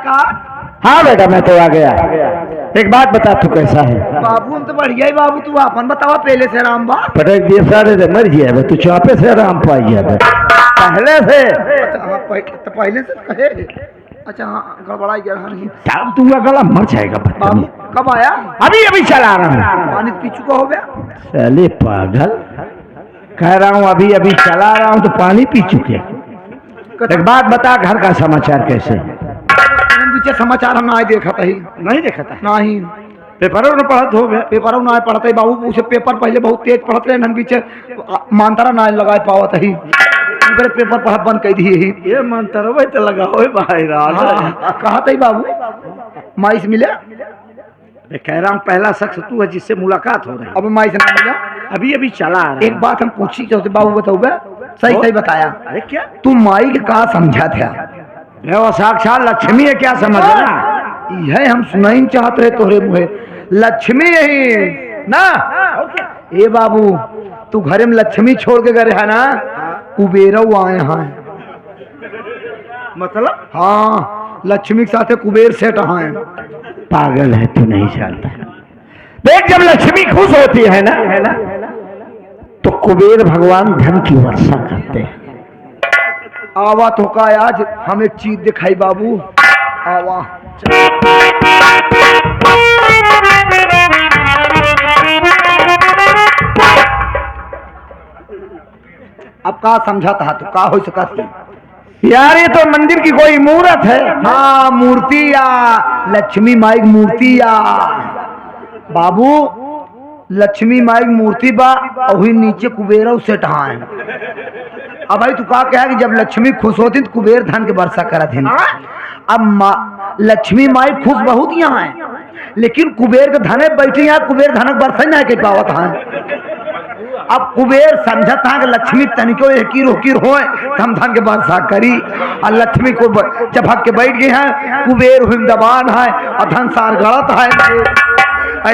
का? हाँ बेटा मैं तो आ गया। एक बात बता, तू कैसा है? बाबू हम तो बढ़िया ही बाबू, तू अपन बतावा पहले से राम बा। पटक दिए सारे दे मर गया, तू चापे से आराम पाई है पहले से। अच्छा हाँ तो पहले से कहे। अच्छा हाँ गड़बड़ा गया नहीं। साहब तू गला मर जाएगा बाबू कब आया? अभी अभी चला रहा हूँ। पानी पी चुका हो गया? चले पागल, कह रहा हूँ अभी अभी चला रहा हूँ तो पानी पी चुके। एक बात बता, घर का समाचार कैसे? पीछे समाचार हम ना देखा था ही। नहीं देखा था? नहीं पेपरों में पढ़त हो गया? पेपरों ना पढ़ता ही बाबू, उसे पेपर पहले बहुत तेज पढ़त रहे नन पीछे मानतारा ना लगा पावत ही, पेपर पढ़ बंद कर दिए ही। ये मंत्र वही तो लगा हो भाई। कहा था बाबू माई से मिले? मैं कह रहा हूँ पहला शख्स तू है जिससे मुलाकात हो रही है। अब माई से ना मिला? अभी अभी चला रहा। एक बात हम पूछी चाहते बाबू, बताओ सही सही बताया। अरे क्या तू माई के कहा समझा था? वो साक्षात लक्ष्मी है, क्या समझ रहा? यह हम सुनाई चाहते रहे तोहरे मुहे, लक्ष्मी यही ना। ए बाबू तू घरे में लक्ष्मी छोड़ के गए है ना, कुबेरा आए हैं। मतलब? हाँ लक्ष्मी के साथ कुबेर सेठ हैं। पागल है तू, नहीं जानता। देख जब लक्ष्मी खुश होती है ना तो कुबेर भगवान धन की वर्षा करते हैं। आवा तो का आज हम एक चीज दिखाई बाबू। आवा अब का समझा था तो का हो सका यार? ये तो मंदिर की कोई मूर्त है। हाँ मूर्ति या लक्ष्मी माई मूर्ति या बाबू, लक्ष्मी माई मूर्ति बा और नीचे कुबेरा सेठ है। अब भाई तू का कहा कि जब लक्ष्मी खुश होती तो कुबेर धन के वर्षा करत है। अब लक्ष्मी माई खुश बहुत यहाँ है, लेकिन कुबेर के धने बैठी यहाँ, कुबेर धनक वर्षा नहीं के पावत है। अब कुबेर समझता है कि लक्ष्मी तनिको एकीर होकीर होए तो हम धन के वर्षा करी, और लक्ष्मी को चपक के बैठ गए हैं। कुबेर हिमदबान है और धन सार गलत है,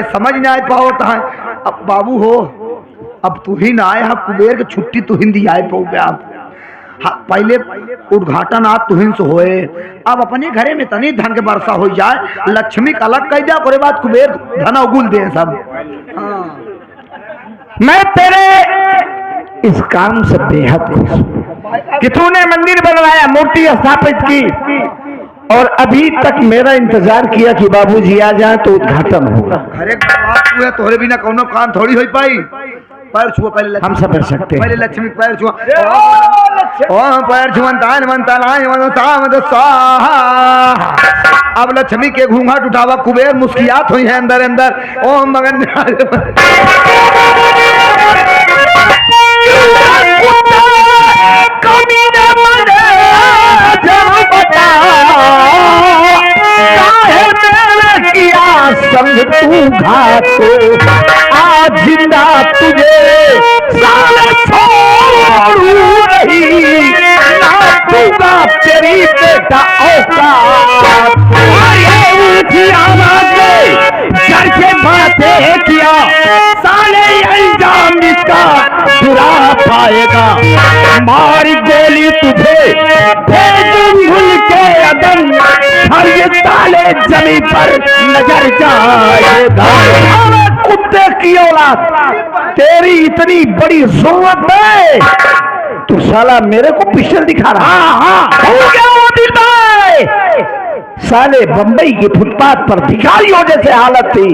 समझ नहीं आ पावत है। अब बाबू हो, अब तू ही ना आए, हम कुबेर के छुट्टी तू हिंदी आए पाओ गया। हाँ, पहले उद्घाटन आज तुहिन से होए, अब अपने घरे में तनी धन के वर्षा हो जाए, लक्ष्मी का अलग कह दिया, करे बाद कुबेर धन उगुल दे सब। हाँ। मैं तेरे इस काम से बेहद खुश हूं कि तूने मंदिर बनवाया, मूर्ति स्थापित की, और अभी तक मेरा इंतजार किया कि बाबूजी आ जाए तो उद्घाटन होगा। अरे बात है, तोहरे बिना कौनो काम थोड़ी हो पाई। पैर छुआ पहले, हम सब कर सकते हैं। पहले लक्ष्मी पैर छुआ, ओम पैर छुअन तान मनता नाय मन ताम द स्वाहा। अब लक्ष्मी के घूंघट उठावा, कुबेर मुस्कियात हुई है अंदर अंदर। ओम मगन संग तू घाटे आज जिंदा तुझे साले छोड़ू रही ना दूंगा तेरी बेटा औकात। ऊंची आवाज में डर के बातें किया, साले अंजाम इसका बुरा पाएगा। मारी गोली तुझे भूल के अदम, हर ये साले जमीन पर नजर जाएगा। कुत्ते की औलाद, तेरी इतनी बड़ी जरूरत है, तू साला मेरे को पिस्टल दिखा रहा? हाँ हो गया वो दिल में। साले बंबई की फुटपाथ पर भिखारियों जैसे हालत थी,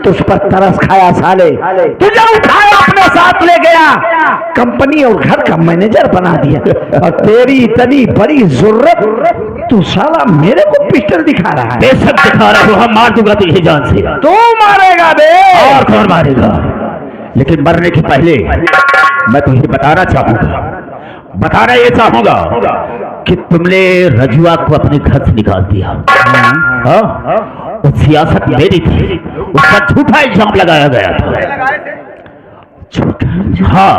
तो उस पर तरस खाया साले, तुझे उठाया अपने साथ ले गया, कंपनी और घर का मैनेजर बना दिया, और तेरी इतनी बड़ी जरूरत, तू साला मेरे को पिस्टल दिखा रहा है? बेशक दिखा रहा हूँ, हम मार दूंगा तुझे जान से। तू मारेगा बे? और कौन मारेगा? लेकिन मरने के पहले मैं तुझे बताना ये चाहूंगा कि तुमने रजुआ को अपने घर से निकाल दिया। सियासत मेरी थी, उस पर झूठा इल्जाम लगाया गया था। हाँ,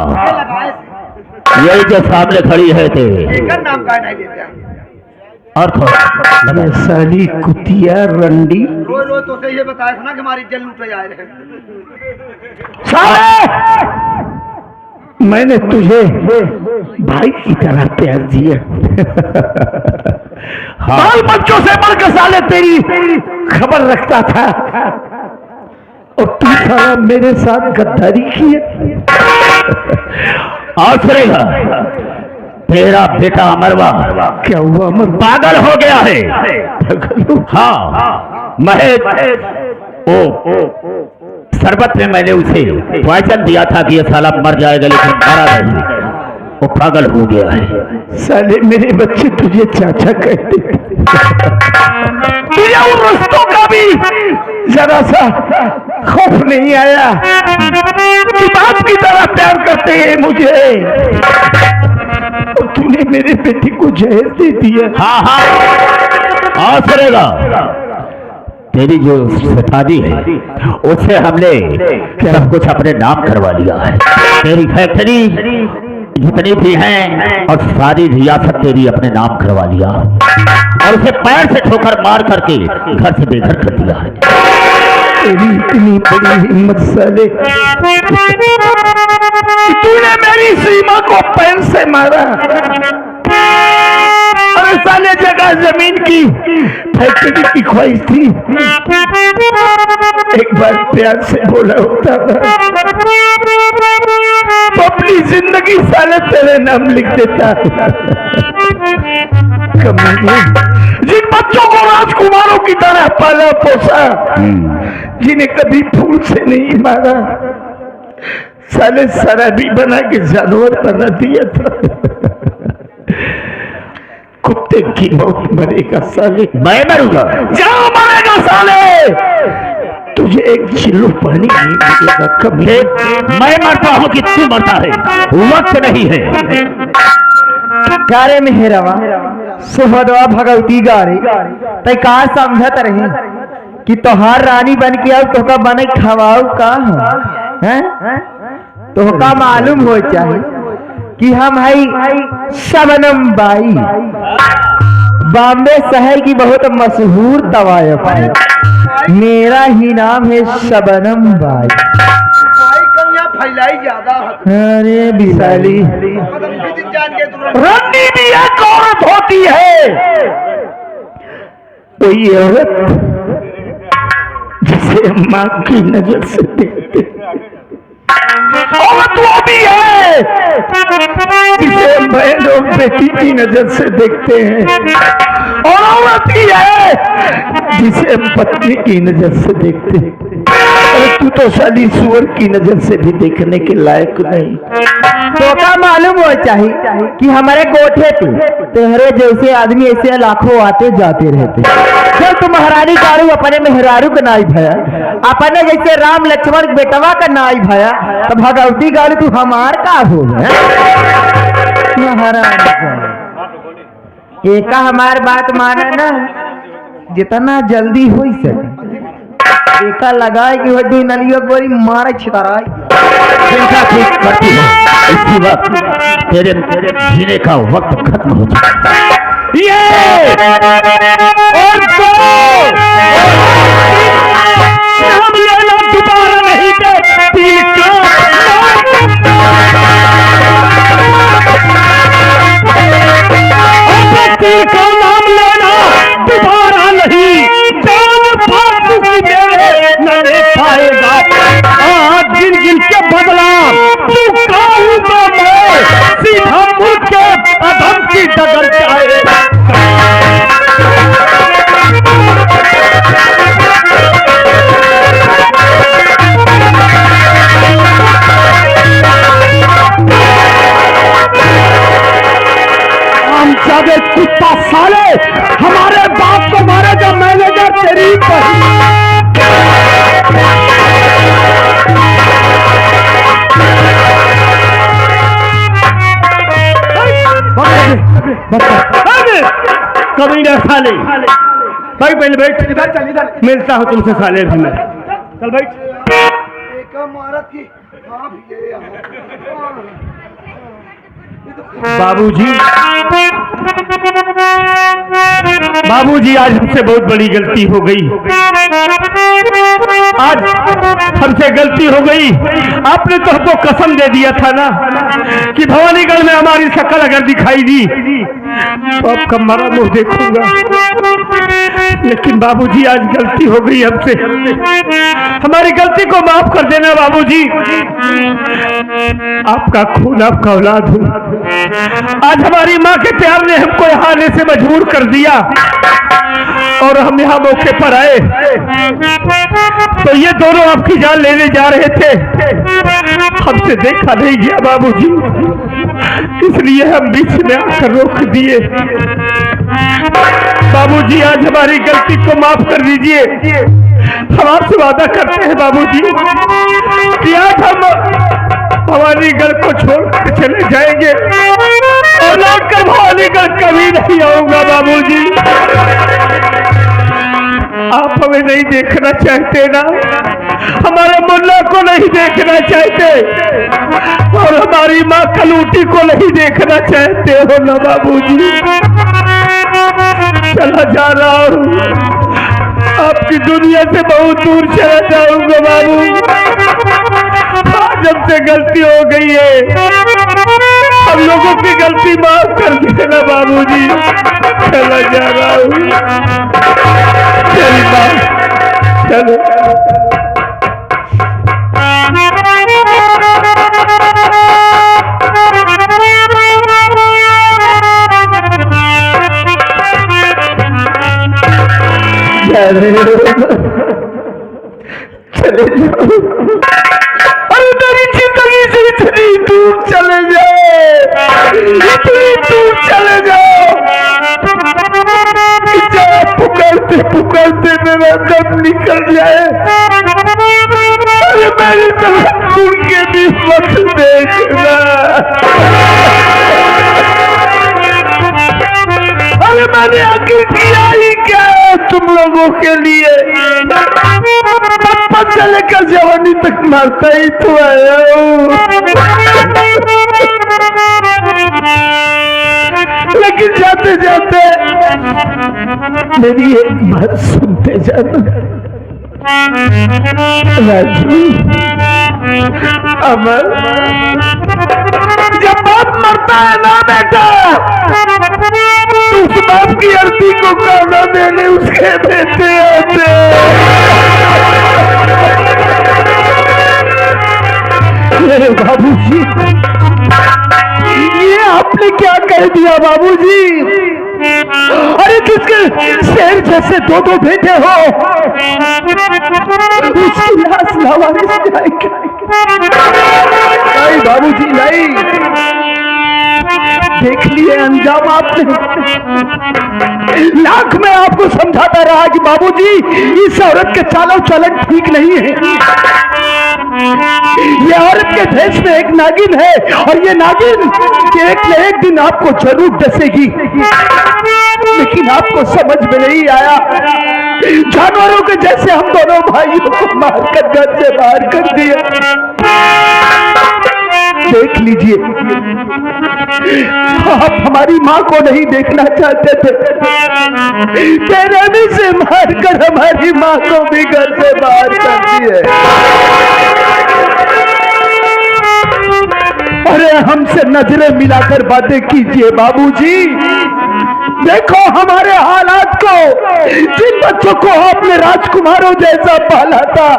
यही जो सामने खड़ी है थे। और कौन? साली कुतिया रंडी। रोज तो ये बताया था ना कि हमारी जेल लूटे जा रहे। मैंने तुझे भाई की तरह प्यार दिया, बाल बच्चों से बढ़कर साले तेरी खबर रखता था और तू साला मेरे साथ गद्दारी की है। आज सुनेगा तेरा बेटा अमरवा। क्या हुआ? अमर पागल हो गया है। हाँ महेश, ओ शरबत में मैंने उसे पॉइजन दिया था कि ये साला मर जाएगा, लेकिन मरा नहीं, वो पागल हो गया है। साले मेरे बच्चे तुझे चाचा कहते तुझे उन रस्तों का भी जरा सा खौफ नहीं आया कि बाप की तरह प्यार करते हैं मुझे, और तूने मेरे बेटे को जहर दे दिया। हाँ हाँ आ सरेगा। तेरी जो शादी है उससे हमने सब कुछ अपने नाम करवा लिया है। तेरी फैक्ट्री जितनी भी हैं और सारी रियासत तेरी अपने नाम करवा लिया और उसे पैर से ठोकर मार करके घर से बेघर कर दिया है। तेरी इतनी बड़ी हिम्मत साले, तूने मेरी सीमा को पैर से मारा। अरे साले जगह जमीन की फैक्ट्री की ख्वाहिश थी, एक बार प्यार से बोला होता था तो अपनी जिंदगी साले तेरे नाम लिख देता। कमीने, जिन बच्चों को राजकुमारों की तरह पाला पोसा, जिन्हें कभी फूल से नहीं मारा, साले शराबी बना के जानवर बना दिया था। कुत्ते की मौत मरेगा साले। मैं मरूंगा? जाओ मरेगा साले। तुझे एक चिल्लू पानी नहीं मिलेगा कमीने। मैं मरता हूँ कि तू मरता है, वक्त नहीं है। गारे मेहरवा सुभद्रा भगवती गारे तय का समझत रही कि तोहार रानी बन के आओ तो बने खवाऊ का है? तो का मालूम हो चाहे कि हम है शबनम बाई, बॉम्बे शहर की बहुत मशहूर तवायफ है। मेरा ही नाम है शबनम बाई। फैलाई ज्यादा। अरे बिसाली रन्नी भी एक औरत होती है, कोई औरत जिसे माँ की नजर से देखते, औरत वो भी है जिसे बहन और बेटी की नजर से देखते हैं, और औरत ही है जिसे पत्नी की नजर से देखते हैं। अरे तू तो साली सुअर की नजर से भी देखने के लायक नहीं। तो क्या मालूम हो चाहिए कि हमारे कोठे पे तेरे जैसे आदमी ऐसे लाखों आते जाते रहते। जब तुम महारानी गारू अपने मेहरारू का नाई भया, अपने जैसे राम लक्ष्मण बेटवा का नाई भया, तो भगवती गारू तू हमार का हो महारानी। एक हमार बात माना ना, जितना जल्दी हो सके एका लगाए कि वो दिन नलियो गोरी मारे छितराई। चिंता ठीक करती है, इसी वक्त तेरे जीने का वक्त खत्म हो चुका है। ये और हम लेना दोबारा नहीं देती का नाम लेना दोबारा नहीं, न ले पाएगा। आज गिन गिन के बदला तू कहूँगा मैं, सीधा मुल्क के अधम की डगर जाए। हम जागे कुत्ता साले, हमारे बाप को मारेगा मैनेजर तेरी पर। कभी ना साले भाई, पहले बैठ, इधर चल, इधर मिलता हूँ तुमसे साले भी मैं। चल बैठ। बाबूजी आज हमसे बहुत बड़ी गलती हो गई। आज हमसे गलती हो गई। आपने तो कसम दे दिया था ना कि भवानीगढ़ में हमारी शक्ल अगर दिखाई दी तो आपका मरा मुंह देखूंगा। लेकिन बाबूजी आज गलती हो गई हमसे, हमारी गलती को माफ कर देना बाबूजी। आपका खून आपका औलाद हूँ। आज हमारी माँ के प्यार ने हमको यहाँ आने से मजबूर कर दिया और हम यहाँ मौके पर आए तो ये दोनों आपकी जान लेने जा रहे थे, हमसे देखा नहीं गया बाबूजी, इसलिए हम बीच में आकर रोक दिए। बाबूजी आज हमारी गलती को माफ कर दीजिए। हम आपसे वादा करते हैं बाबूजी कि आज हम भवानी गढ़ को छोड़कर चले जाएंगे और लौटकर भवानी गढ़ कभी नहीं आऊंगा बाबूजी। आप हमें नहीं देखना चाहते ना, हमारे मुन्ना को नहीं देखना चाहते और हमारी माँ कलूटी को नहीं देखना चाहते हो ना बाबूजी। चला जा रहा हूँ, आपकी दुनिया से बहुत दूर चला जाऊंगा बाबू। आज हमसे गलती हो गई है, हम लोगों की गलती माफ कर देना बाबूजी। चला जा रहा हूँ, चलो चलो। चले जाओ, अरे मेरी जिंदगी से इतनी दूर चले जाओ, इतनी दूर चले जाओ, पुकारते पुकारते मेरा दम निकल जाए। अरे मेरी तरफ मुड़ के भी मत देखना। अरे मैंने आखिर किया ही क्या है तुम लोगों के लिए? बचपन से लेकर जवानी तक मारता ही तो आया हूँ, लेकिन जाते जाते मेरी एक बात सुनते जाना राजू, अमर, जब बाप मरता है ना बेटा, उस बाप की अर्थी को खाना देने उसके बेटे आते। अरे बाबूजी, ये आपने क्या कह दिया बाबूजी? अरे जिसके शेर जैसे दो बेटे हो उसकी लाश लावारिस जाएगी? नहीं बाबूजी नहीं, देख लिए अंजाम आपने। लाख में आपको समझाता रहा कि बाबूजी इस औरत के चालो चलन ठीक नहीं है, ये औरत के भेष में एक नागिन है और ये नागिन एक न एक दिन आपको जरूर डसेगी। लेकिन आपको समझ में नहीं आया, जानवरों के जैसे हम दोनों भाइयों को मारकर घर से बाहर कर दिया। देख लीजिए, आप हमारी माँ को नहीं देखना चाहते थे, बेरहमी से मारकर हमारी माँ को भी घर से बाहर कर दिए। अरे हमसे नजरें मिलाकर बातें कीजिए बाबूजी। देखो हमारे हालात को, जिन बच्चों को आपने राजकुमारों जैसा पाला था,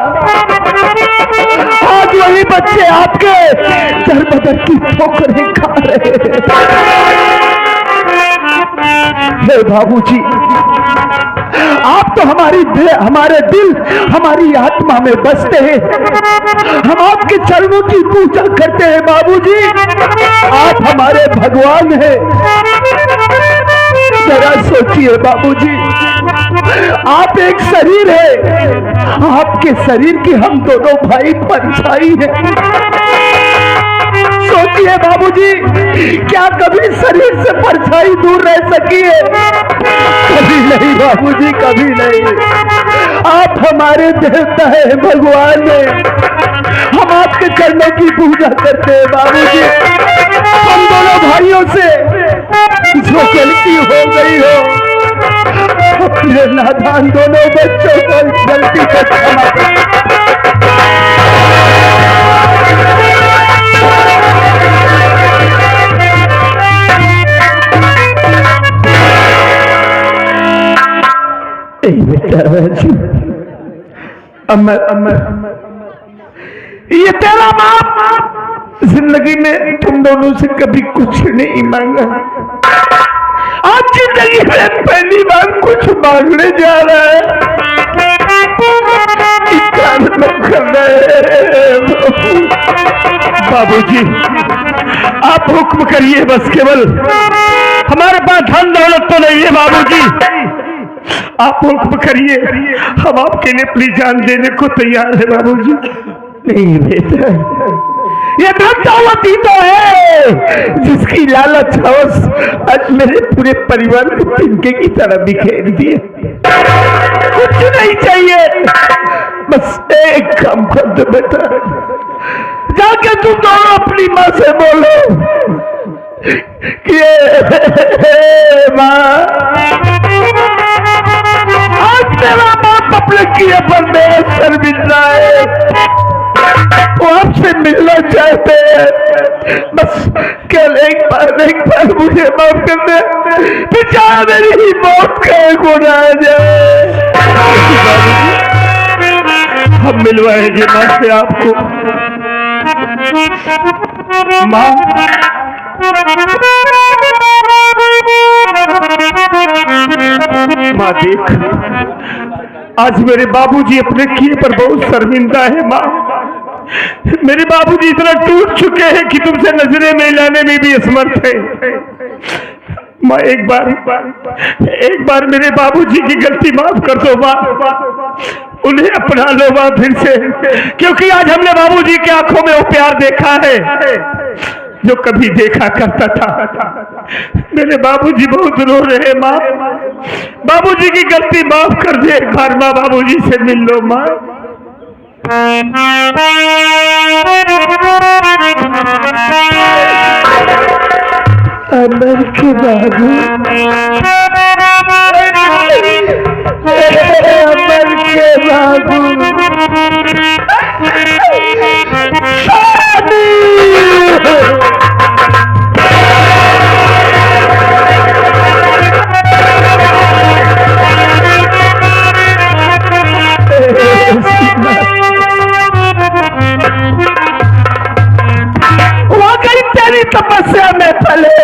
आज वही बच्चे आपके दर बदर की ठोकरें खा रहे हैं। बाबूजी, आप तो हमारे दिल, हमारी आत्मा में बसते हैं, हम आपके चरणों की पूजा करते हैं बाबूजी। आप हमारे भगवान हैं। जरा सोचिए बाबूजी, आप एक शरीर है, आपके शरीर की हम दोनों भाई परछाई हैं। सोचिए बाबूजी, क्या कभी शरीर से परछाई दूर रह सकी है? कभी नहीं बाबूजी, कभी नहीं। आप हमारे देवता है, भगवान है, हम आपके चरणों की पूजा करते हैं बाबूजी। हम दोनों भाइयों से जो गलती हो गई हो, अपने नादान दोनों बच्चों को इस गलती को क्षमा अमर अमर ये तेरा बाप जिंदगी में तुम दोनों से कभी कुछ नहीं मांगा, आज जिंदगी में पहली बार कुछ मांगने जा रहा है। बाबूजी आप हुक्म करिए, बस केवल हमारे पास धन दौलत तो नहीं है बाबूजी, आप हुक्म करिए, हम आपके लिए अपनी जान देने को तैयार है बाबूजी। नहीं बेटा, ये धन दौलत ही तो है जिसकी लालच हवस आज मेरे पूरे परिवार को तिनके की तरह बिखेर दिए। कुछ नहीं चाहिए, बस एक काम कर दो बेटा, जाके तुम दोनों अपनी माँ से बोलो कि माँ आज मेरा बाप अपने किए पर मेरे शर्मिंदा है, वो आपसे मिलना चाहते हैं, बस कल एक बार मुझे माफ कर दे, बेचारा मेरी ही मौत का गुना आ जाए। हम मिलवाएंगे माँ से आपको। माँ माँ देख, आज मेरे बाबूजी अपने किए पर बहुत शर्मिंदा है। माँ मेरे बाबूजी इतना टूट चुके हैं कि तुमसे नजरें मिलाने में भी असमर्थ है। माँ एक बार मेरे बाबूजी की गलती माफ कर दो माँ, उन्हें अपना लो माँ फिर से, क्योंकि आज हमने बाबूजी की आंखों में वो प्यार देखा है जो कभी देखा करता था। मेरे बाबूजी बहुत रो रहे हैं माँ, बाबूजी की गलती माफ कर दे एक बार माँ, बाबूजी से मिल लो माँ। अमर के बाबू, अमर के बाबू, तपस्या में फले,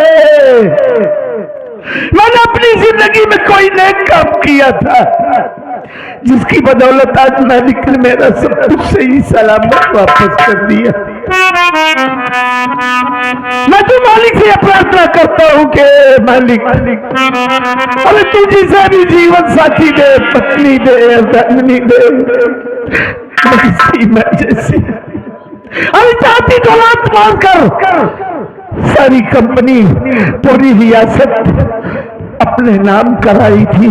मैंने अपनी जिंदगी में कोई नेक काम किया था जिसकी बदौलत आज मालिक ने मेरा सब कुछ सही सलामत वापस कर दिया। मैं तो मालिक से प्रार्थना करता हूँ कि मालिक अरे तू जिसे भी जीवन साथी दे, पत्नी दे, धनी दे, मैं जैसी अरे चाहती दौलत मार कर सारी कंपनी पूरी रियासत अपने नाम कराई थी,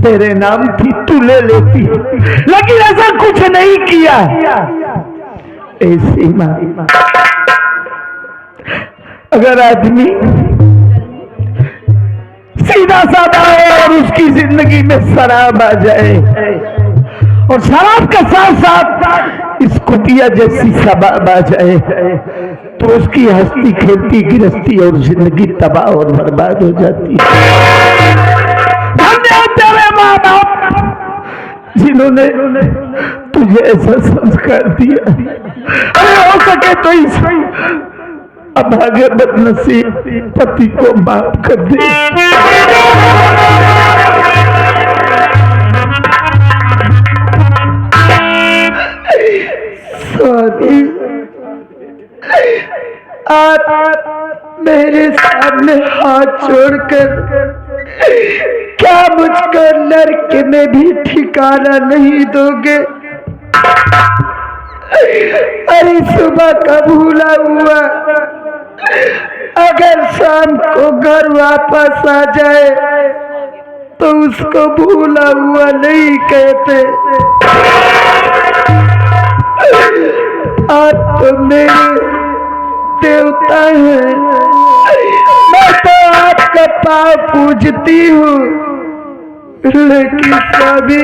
तेरे नाम थी, तू ले लेती, लेकिन ऐसा कुछ नहीं किया। ऐसी माँ, अगर आदमी सीधा साधा है और उसकी जिंदगी में शराब आ जाए और शराब के साथ साथ इस कुटिया जैसी शबाब आ जाए तो उसकी हंसती खेलती गृहस्थी और जिंदगी तबाह और बर्बाद हो जाती है। धन्यवाद तेरे माँ बाप जिन्होंने तुझे ऐसा संस्कार दिया। अरे हो सके तो इस अभागे बदनसीब पति को माफ कर दे। आप मेरे सामने हाथ छोड़कर क्या मुझको नरक में भी ठिकाना नहीं दोगे? अरे सुबह का भूला हुआ अगर शाम को घर वापस आ जाए तो उसको भूला हुआ नहीं कहते। आप तो मेरे देवता हैं, मैं तो आपका पाँव पूजती हूँ, लेकिन स्वामी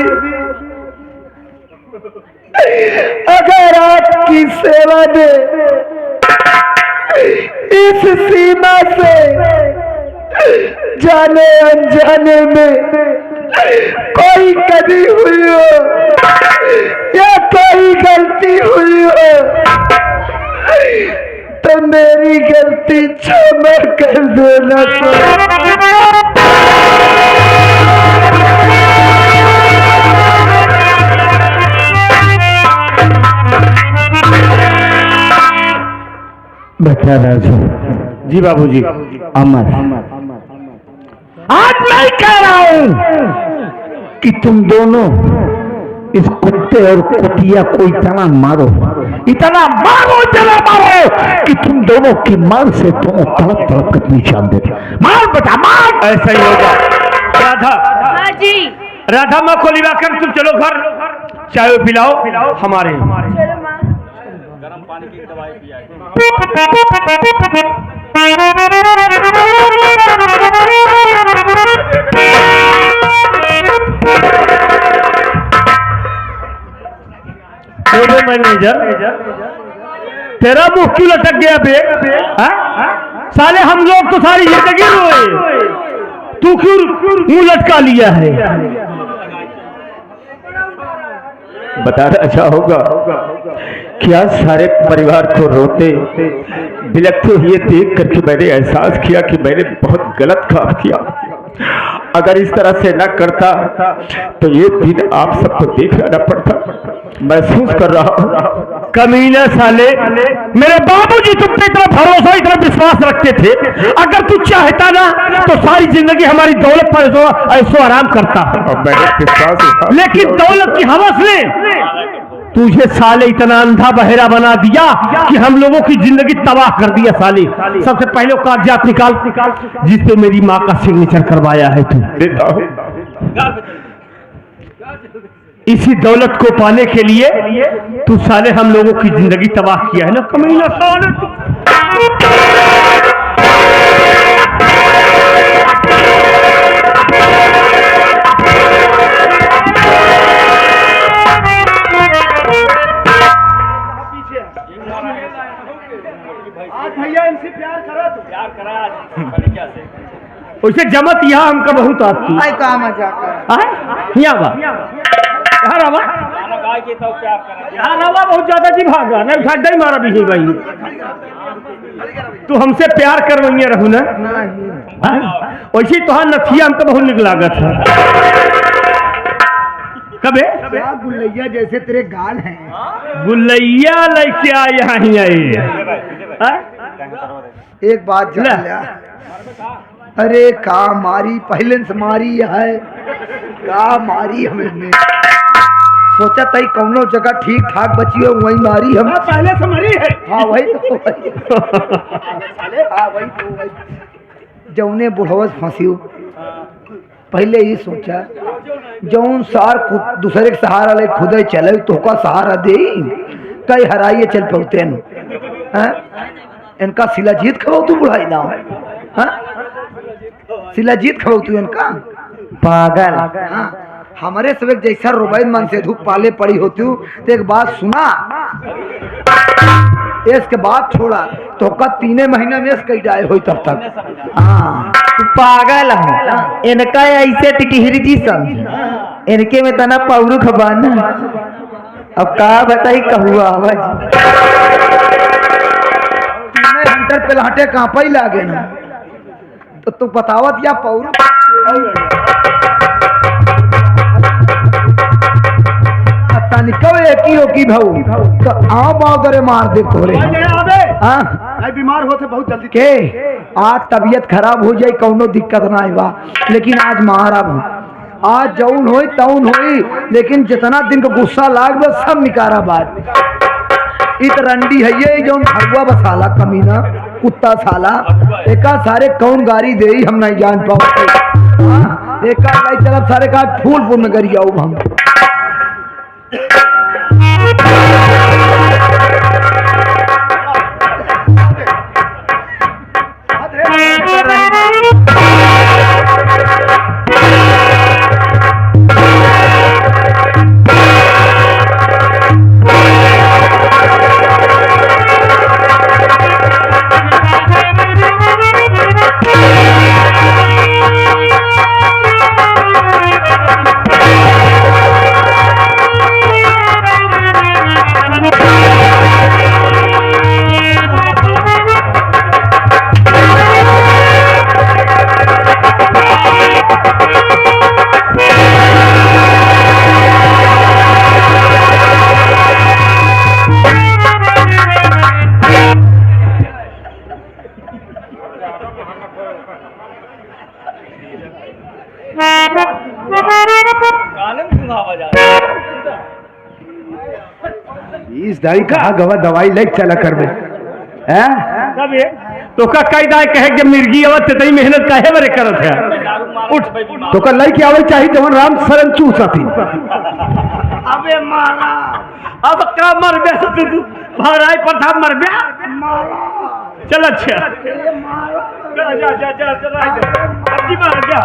अगर आपकी सेवा में इस सीमा से जाने अनजाने में कोई कमी हुई हो या कोई गलती हुई हो तो मेरी गलती क्षमा कर देना। बता राजू। जी बाबूजी। अमर, आज मैं कह रहा हूं कि तुम दोनों इस कुत्ते और कुतिया को इतना मारो, इतना कि तुम दोनों की मार से दोनों तड़प तड़प कर निशान देते। मार बेटा मार। ऐसा ही होगा। राधा, हाँ जी। राधा माँ को लिवा कर तुम चलो घर, चाय पिलाओ हमारे। चलो माँ। गर्म पानी की दवाई पियाई। मैनेजर, तेरा मुंह क्यों लटक गया बे? साले हम लोग तो सारी जिंदगी रोए, तू क्यों मुंह लटका लिया है? बताना अच्छा होगा क्या सारे परिवार को रोते बिलखते हुए देख करके मैंने एहसास किया कि मैंने बहुत गलत काम किया। अगर इस तरह से न करता तो ये दिन आप सबको देखना न पड़ता। महसूस कर रहा हूँ। कमीना साले, मेरे बाबूजी तुम पे इतना भरोसा, इतना विश्वास रखते थे। अगर तू चाहता ना तो सारी जिंदगी हमारी दौलत पर ऐसो आराम करता। लेकिन दौलत की हवस ने तुझे साले इतना अंधा बहरा बना दिया कि हम लोगों की जिंदगी तबाह कर दिया। साले सबसे पहले कागजात निकाल जिसपे मेरी माँ का सिग्नेचर करवाया है तू। इसी दौलत को पाने के लिए तू साले हम लोगों की जिंदगी तबाह किया है ना कमीना साले तू। आज भैया इनसे प्यार करा तो प्यार करा क्या से उसे जमत यहाँ हमका बहुत आती आई का मजाक है। यहाँ बा यहाँ रवा खाना गाय के तो प्यार करा। यहाँ रवा बहुत ज्यादा जी भागा नहीं उठा ही मारा भी भाई। तू हमसे प्यार करवैया रहू ना वैसे तुहार नथिया हमको बहुत निक लागत है। कबे गुल्लैया जैसे तेरे गाल हैं। गुल्लैया लेके आ यहाँ ही आई। एक बात जान लिया। अरे का मारी पहले से मारी है का मारी हमें सोचा तई कौनो जगह ठीक ठाक बची हो वही मारी हम पहले से मरी है। हाँ वही तो हाँ वही तो जौने बुढ़वस फंसी पहले ही सोचा जौन सार दूसरे के सहारा ले खुद ही चले तो का सहारा दे कई हराइए चल पहुँचते इनका शिलाजीत खबो तू बुढ़ाई ना शिलाजीत खबो तू इनका पागल। हाँ हमारे सब जैसा रुबैद मन से धूप पाले पड़ी होती हूँ तो एक बात सुना इसके बाद छोड़ा तो का 3 महीने में कई डाय हो तब तक। हाँ पागल है इनका ऐसे टिकहिरी जी समझ इनके में तना पौरू खबान अब का बताई कहुआ आवाज 3 घंटे पे लहटे कांपा ही लागे ना तो तू बतावत या पौरू निकल एक ही होकी भाऊ तो आओ बावदरे मार दे तोरे। हाँ बीमार होते बहुत जल्दी के आज तबीयत खराब हो जाए कौनो दिक्कत ना आई बा लेकिन आज महाराब हो आज जौन होई तौन होई लेकिन जितना दिन का गुस्सा लाग बस सब निकारा बात इत रंडी है ये जौन भगवा बसाला कमीना कुत्ता साला एका सारे कौन गाड़ी दे हम नहीं जान पाओ एका तरफ सारे का फूलपुर में करी जाऊ हम रिश्तेदारी कहा गवा दवाई लेके चला करबे हैं कब ये तो का कायदा कहे कि मिर्गी आवत ते तई मेहनत काहे बरे करत है उठ तो का लेके आवे चाहिए जवन राम शरण चूसती अबे मारा अब का मर बे तू भाराई पर था मर बे चल अच्छा जा जा जा जा चला अब जी मार जा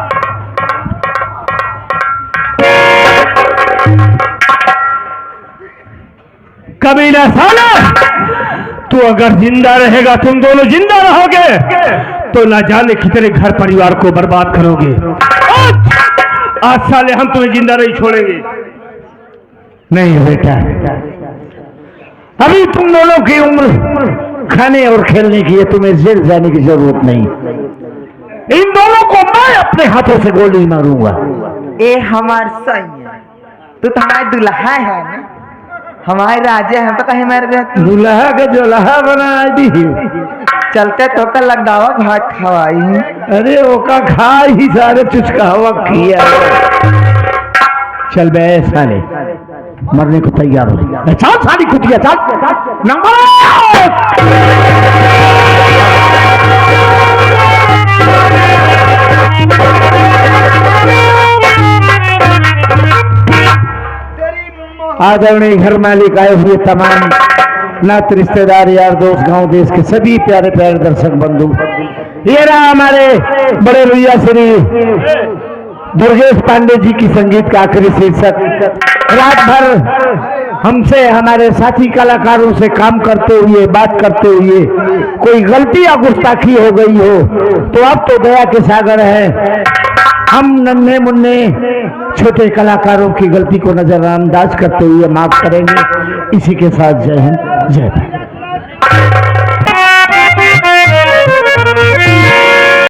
कबीला साला तू अगर जिंदा रहेगा तुम दोनों जिंदा रहोगे तो ना जाने कितने घर परिवार को बर्बाद करोगे आज साले हम तुम्हें जिंदा नहीं छोड़ेंगे नहीं बेटा अभी तुम दोनों की उम्र खाने और खेलने की है, तुम्हें जेल जाने की जरूरत नहीं। इन दोनों को मैं अपने हाथों से गोली मारूंगा। ए हमार सही है, तू तो हमारे दुल्हा है ना, हमारे राजा है तो कहीं मार गया दुल्हा का जोल्हा बना दी। चलते तो का लगदावा भात खवाई। अरे वो का खा ही सारे चुचका हवा किया। चल बे साले मरने को तैयार हो। चल सारी कुटिया चल नंबर आदरणीय घर मालिक आए हुए तमाम नात रिश्तेदार यार दोस्त गांव देश के सभी प्यारे प्यारे दर्शक बंधु, ये रहा हमारे बड़े भैया श्री दुर्गेश पांडे जी की संगीत का आखिरी शीर्षक। रात भर हमसे हमारे साथी कलाकारों से काम करते हुए बात करते हुए कोई गलती या गुस्ताखी हो गई हो तो अब तो दया के सागर है। हम नन्हे मुन्ने छोटे कलाकारों की गलती को नजरअंदाज करते हुए माफ करेंगे। इसी के साथ जय हिंद जय भारत।